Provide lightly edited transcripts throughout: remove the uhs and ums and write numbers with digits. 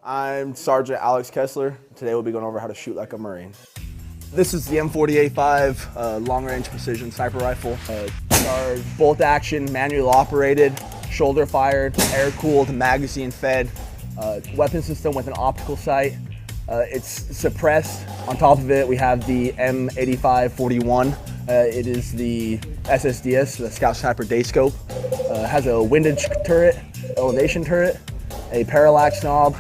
I'm Sergeant Alex Kessler. Today we'll be going over how to shoot like a Marine. This is the M40A5 long-range precision sniper rifle. Our bolt action, manual operated, shoulder fired, air-cooled, magazine fed, weapon system with an optical sight. It's suppressed. On top of it, we have the M8541. It is the SSDS, the Scout Sniper Day Scope. It has a windage turret, elevation turret, a parallax knob.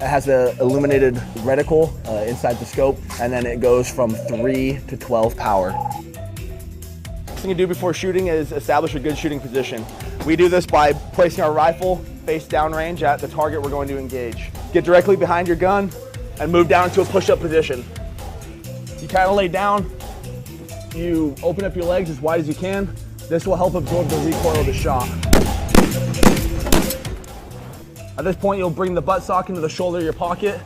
It has an illuminated reticle inside the scope, and then it goes from 3 to 12 power. First thing you do before shooting is establish a good shooting position. We do this by placing our rifle face downrange at the target we're going to engage. Get directly behind your gun and move down into a push-up position. You kind of lay down, you open up your legs as wide as you can. This will help absorb the recoil of the shot. At this point, you'll bring the buttstock into the shoulder of your pocket,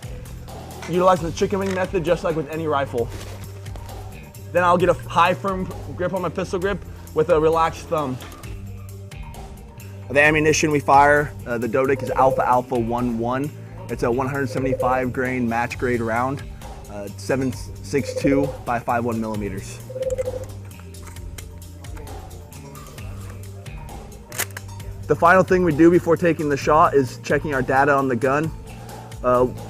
utilizing the chicken wing method just like with any rifle. Then I'll get a high, firm grip on my pistol grip with a relaxed thumb. The ammunition we fire, the Dodik is Alpha 11. It's a 175 grain match grade round, 7.62 by 5.1 millimeters. The final thing we do before taking the shot is checking our data on the gun.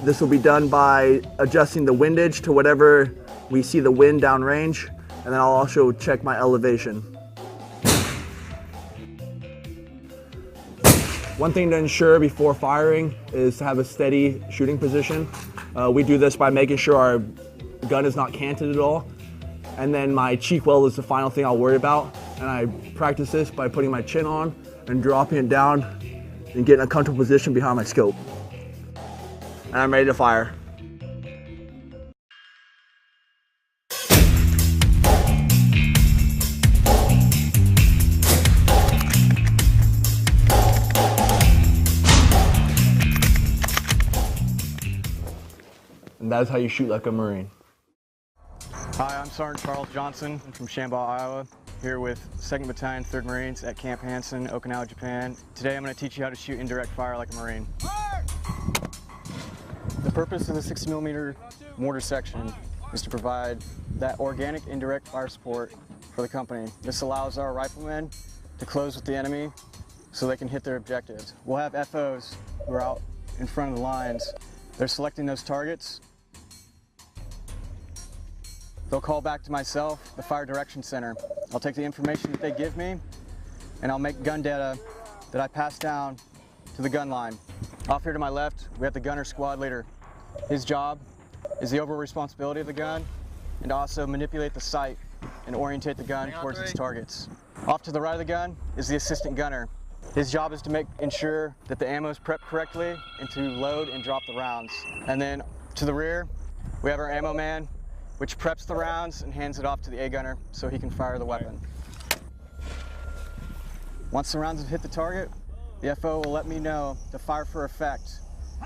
This will be done by adjusting the windage to whatever we see the wind downrange, and then I'll also check my elevation. One thing to ensure before firing is to have a steady shooting position. We do this by making sure our gun is not canted at all. And then my cheek weld is the final thing I'll worry about. And I practice this by putting my chin on and dropping it down and getting a comfortable position behind my scope. And I'm ready to fire. And that is how you shoot like a Marine. Hi, I'm Sergeant Charles Johnson from Shambaugh, Iowa, here with 2nd Battalion, 3rd Marines at Camp Hansen, Okinawa, Japan. Today I'm going to teach you how to shoot indirect fire like a Marine. The purpose of the 60mm mortar section is to provide that organic indirect fire support for the company. This allows our riflemen to close with the enemy so they can hit their objectives. We'll have FOs who are out in front of the lines. They're selecting those targets. They'll call back to myself, the Fire Direction Center. I'll take the information that they give me, and I'll make gun data that I pass down to the gun line. Off here to my left, we have the gunner squad leader. His job is the overall responsibility of the gun and also manipulate the sight and orientate the gun towards its targets. Off to the right of the gun is the assistant gunner. His job is to ensure that the ammo is prepped correctly and to load and drop the rounds. And then to the rear, we have our ammo man, which preps the rounds and hands it off to the A gunner so he can fire the weapon. Once the rounds have hit the target, the FO will let me know to fire for effect.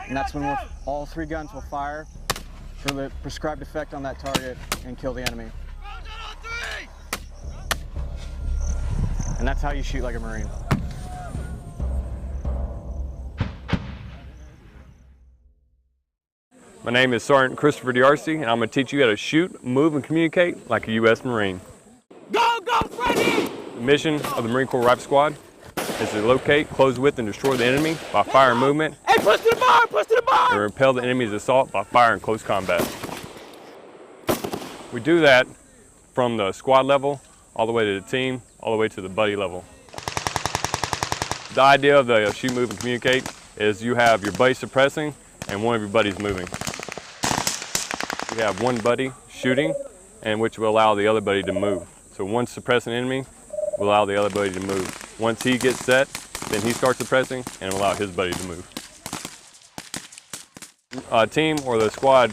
And that's when all 3 guns will fire for the prescribed effect on that target and kill the enemy. And that's how you shoot like a Marine. My name is Sergeant Christopher D'Arcy, and I'm going to teach you how to shoot, move, and communicate like a U.S. Marine. Go, go, Freddy! The mission of the Marine Corps Rifle Squad is to locate, close with, and destroy the enemy by fire and movement. Hey, push to the bar, push to the bar! And repel the enemy's assault by fire in close combat. We do that from the squad level, all the way to the team, all the way to the buddy level. The idea of the shoot, move, and communicate is you have your buddy suppressing and one of your buddies moving. We have one buddy shooting, and which will allow the other buddy to move. So one suppressing enemy will allow the other buddy to move. Once he gets set, then he starts suppressing and will allow his buddy to move. A team or the squad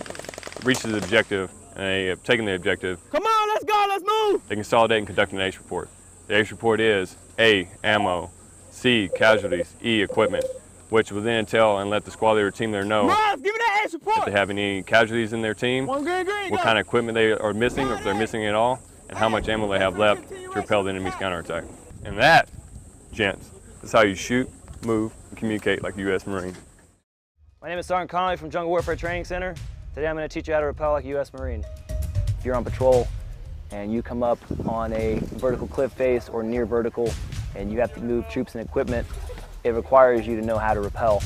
reaches the objective, and they have taken the objective. Come on, let's go, let's move! They consolidate and conduct an ACE report. The ACE report is A, ammo, C, casualties, E, equipment, which will then tell and let the squad leader team there know Miles, give me that ace report. if they have any casualties in their team, One green, what kind of equipment they are missing, or if they're missing at all, and how much ammo they have left to repel the enemy's counterattack. And that, gents, is how you shoot, move, and communicate like a U.S. Marine. My name is Sergeant Connolly from Jungle Warfare Training Center. Today I'm going to teach you how to rappel like a U.S. Marine. If you're on patrol and you come up on a vertical cliff face or near vertical and you have to move troops and equipment, it requires you to know how to rappel.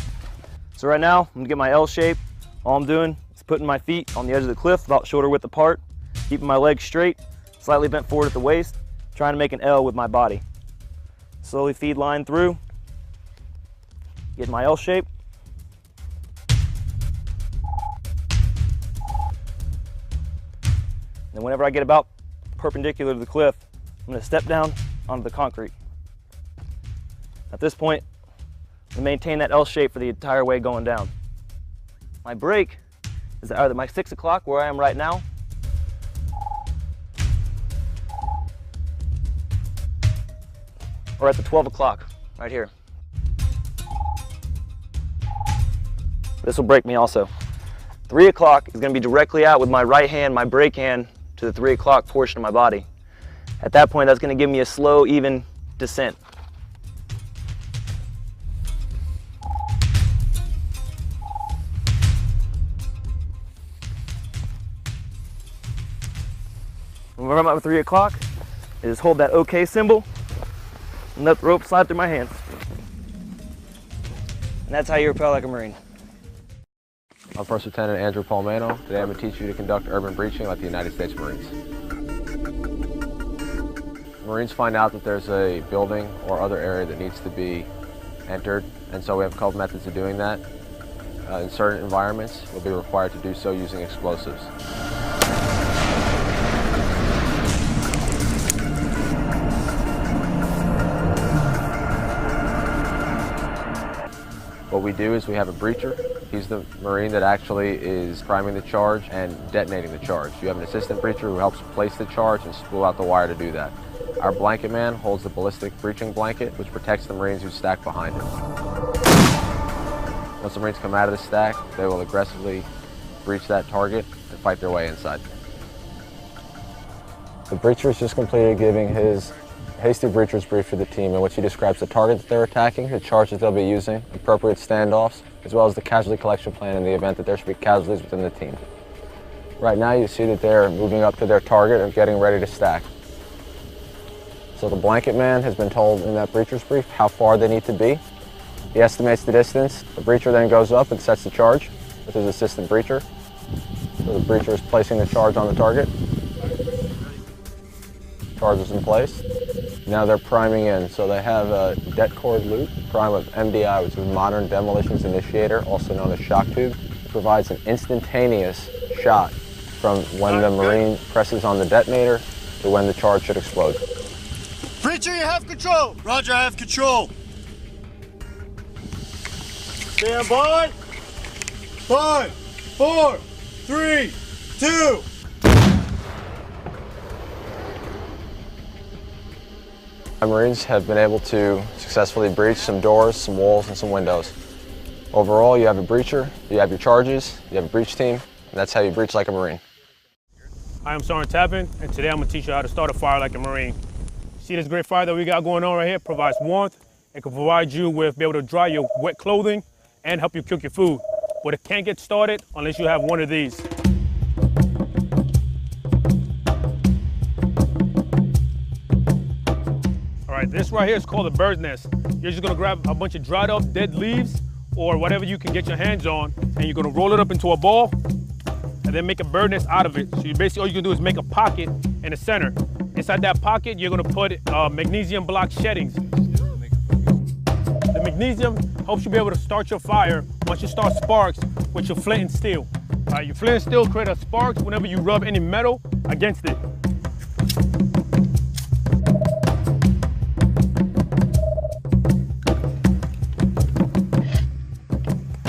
So right now, I'm going to get my L shape. All I'm doing is putting my feet on the edge of the cliff, about shoulder width apart, keeping my legs straight, slightly bent forward at the waist, trying to make an L with my body. Slowly feed line through, get my L shape. And whenever I get about perpendicular to the cliff, I'm going to step down onto the concrete. At this point, I'm going to maintain that L shape for the entire way going down. My break is either my 6 o'clock, where I am right now, or at the 12 o'clock, right here. This will break me also. 3 o'clock is going to be directly out with my right hand, my break hand, to the 3 o'clock portion of my body. At that point, that's going to give me a slow, even descent. When I'm at 3 o'clock, I just hold that OK symbol and let the rope slide through my hands. And that's how you rappel like a Marine. I'm First Lieutenant Andrew Palmano. Today I'm going to teach you to conduct urban breaching like the United States Marines. Marines find out that there's a building or other area that needs to be entered, and so we have a couple methods of doing that. In certain environments, we'll be required to do so using explosives. What we do is we have a breacher. He's the Marine that actually is priming the charge and detonating the charge. You have an assistant breacher who helps place the charge and spool out the wire to do that. Our blanket man holds the ballistic breaching blanket, which protects the Marines who stack behind him. Once the Marines come out of the stack, they will aggressively breach that target and fight their way inside. The breacher has just completed giving his hasty breacher's brief for the team, in which he describes the target that they're attacking, the charges they'll be using, appropriate standoffs, as well as the casualty collection plan in the event that there should be casualties within the team. Right now you see that they're moving up to their target and getting ready to stack. So the blanket man has been told in that breacher's brief how far they need to be. He estimates the distance. The breacher then goes up and sets the charge with his assistant breacher. So the breacher is placing the charge on the target. Charge is in place. Now they're priming in, so they have a det cord loop, prime of MDI, which is Modern Demolitions Initiator, also known as shock tube. It provides an instantaneous shot from when the Marine presses on the detonator to when the charge should explode. Breacher, you have control. Roger, I have control. Stand by. 5, 4, 3, 2. Our Marines have been able to successfully breach some doors, some walls, and some windows. Overall, you have a breacher, you have your charges, you have a breach team, and that's how you breach like a Marine. I am Sergeant Tappan, and today I'm going to teach you how to start a fire like a Marine. See this great fire that we got going on right here? Provides warmth. It can provide you with be able to dry your wet clothing and help you cook your food. But it can't get started unless you have one of these. All right, this right here is called a bird's nest. You're just gonna grab a bunch of dried up dead leaves or whatever you can get your hands on, and you're gonna roll it up into a ball and then make a bird nest out of it. So you basically, all you can do is make a pocket in the center. Inside that pocket, you're gonna put magnesium block sheddings. The magnesium helps you be able to start your fire once you start sparks with your flint and steel. Your flint and steel create a sparks whenever you rub any metal against it.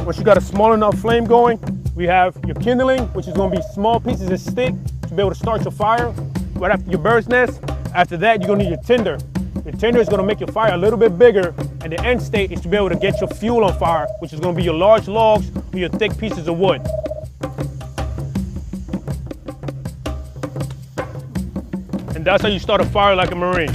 Once you got a small enough flame going, we have your kindling, which is going to be small pieces of stick to be able to start your fire. Right after your bird's nest, after that, you're going to need your tinder. Your tinder is going to make your fire a little bit bigger, and the end state is to be able to get your fuel on fire, which is going to be your large logs or your thick pieces of wood. And that's how you start a fire like a Marine.